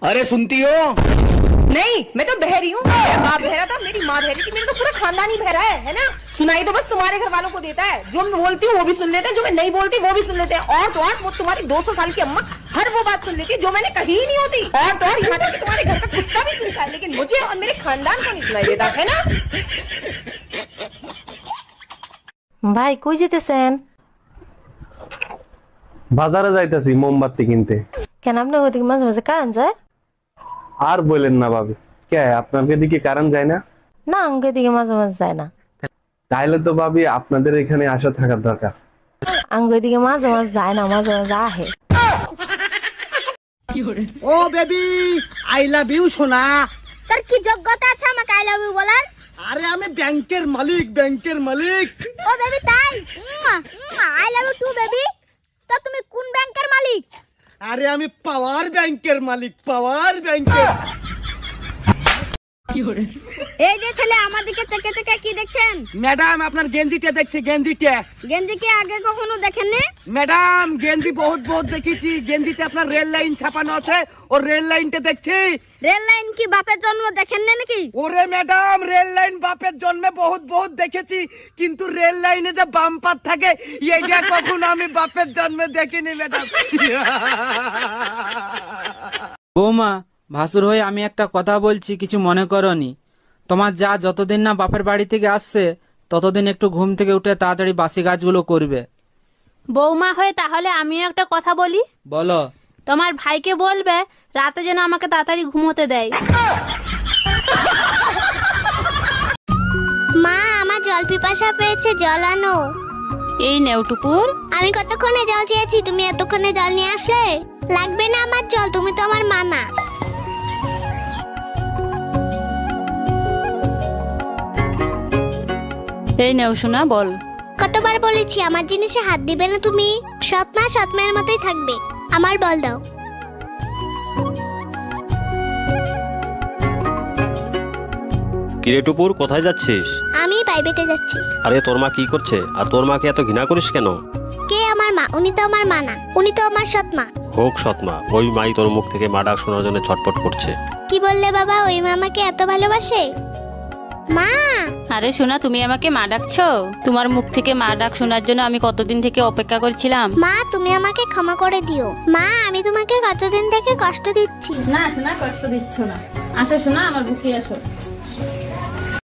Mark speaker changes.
Speaker 1: अरे सुनती हो?
Speaker 2: नहीं, मैं तो बह रही हूँ। मेरा बाप बहरा था, मेरी माँ बह रही थी, मेरा तो पूरा खानदान ही बहरा है ना। सुनाई तो बस तुम्हारे घर वालों को देता है। जो मैं बोलती हूँ वो भी सुन लेते हैं, जो मैं नहीं बोलती वो भी सुन लेते हैं। और तो और वो तुम्हारी 200 साल की अम्मा हर वो बात सुन लेती है जो मैंने कही ही नहीं होती। और तो और यहाँ तक कि तुम्हारे घर का कुत्ता भी सुनता है, लेकिन मुझे और मेरे खानदान को नहीं सुनाई देता, है ना।
Speaker 3: ভাই কই যেতেছেন?
Speaker 4: বাজারে যাইতেছি মোমবাতি কিনতে।
Speaker 3: কেন আপনার ওদিকে মাঝে মাঝে কারেন্ট যায়?
Speaker 4: আর বলেন না ভাবি, কে আপনাদের দিকে কারেন্ট যায় না?
Speaker 3: না, আঙ্গ দিকে মাঝে মাঝে যায় না।
Speaker 4: তাইলে তো ভাবি আপনাদের এখানে আসা থাকার দরকার।
Speaker 3: আঙ্গ দিকে মাঝে মাঝে যায় না, মাঝে মাঝে আহে।
Speaker 5: ও বেবি, আই লাভ ইউ সোনা।
Speaker 6: তোর কি যোগ্যতা আছে আমাকে আই লাভ ইউ বলার?
Speaker 5: আরে আমি ব্যাংকের মালিক, ব্যাংকের মালিক।
Speaker 6: ও বেবি তাই? I love you too baby. তো তুমি কোন ব্যাংকের মালিক?
Speaker 5: আরে আমি পাওয়ার ব্যাংকের মালিক, পাওয়ার ব্যাংকের।
Speaker 6: এই যে ছেলে আমার দিকে থেকে থেকে কি দেখছেন?
Speaker 5: ম্যাডাম আপনার গেঞ্জিটা দেখছি, গেঞ্জিটা।
Speaker 6: গেঞ্জি কি আগে কখনো দেখেননি?
Speaker 5: ম্যাডাম গেঞ্জি বহুত বহুত দেখেছি, গেঞ্জিতে আপনার রেল লাইন ছাপানো আছে, ও রেল লাইনটা দেখছি।
Speaker 6: রেল লাইন কি বাপের জন্ম দেখেননি নাকি?
Speaker 5: ওরে ম্যাডাম, রেল লাইন বাপের জন্মে বহুত বহুত দেখেছি, কিন্তু রেল লাইনে যে বাম্পার থাকে এইটা কখনো আমি বাপের জন্মে দেখিনি ম্যাডাম।
Speaker 7: বৌমা, ভাসুর হয়ে আমি একটা কথা বলছি, কিছু মনে করনি। তোমার যা যতদিন না বাপের বাড়ি থেকে আসছে ততদিন একটু ঘুম থেকে উঠে তাড়াতাড়ি বাসি কাজগুলো করবে।
Speaker 8: বৌমা হয়ে তাহলে আমিও একটা কথা বলি।
Speaker 7: বলো।
Speaker 8: তোমার ভাইকে বলবে রাতে যেন আমাকে তাড়াতাড়ি ঘুমোতে দেয়।
Speaker 6: মা, আমার জল পিপাসা পেয়েছে, জল আনো।
Speaker 8: এই নেও টুকুর।
Speaker 6: আমি কতক্ষণে জল চেয়েছি, তুমি এতক্ষণে জল নিয়ে আসলে? লাগবে না আমার জল, তুমি তো আমার মা না।
Speaker 8: এই নেও শোনা, বল।
Speaker 6: কতবার বলেছি আমার জিনিসে হাত দিবে না তুমি। সৎ মা সৎ মায়ের মতোই থাকবে। আমার বল দাও।
Speaker 9: কিরে টুপুর, কোথায় যাচ্ছিস?
Speaker 6: আমি প্রাইভেটে যাচ্ছি।
Speaker 9: আরে তোর মা কি করছে? আর তোর মাকে এত ঘৃণা করিস কেন?
Speaker 6: কে আমার মা? উনি তো আমার মা না, উনি তো আমার সৎ মা।
Speaker 9: হোক সৎ মা, ওই মাই তোর মুখ থেকে মা ডাক শোনার জন্য ছটফট করছে।
Speaker 6: কি বললে বাবা? ওই মা আমাকে এত ভালোবাসে? মা!
Speaker 8: আরে শোনা, তুমি আমাকে মা ডাকছো? তোমার মুখ থেকে মা ডাক শোনার জন্য আমি কতদিন থেকে অপেক্ষা করছিলাম।
Speaker 6: মা, তুমি আমাকে ক্ষমা করে দিও। মা, আমি তোমাকে কতদিন থেকে কষ্ট দিচ্ছি।
Speaker 8: না শোনা, কষ্ট দিচ্ছ না। আসো শোনা, আমার বুকে আসো।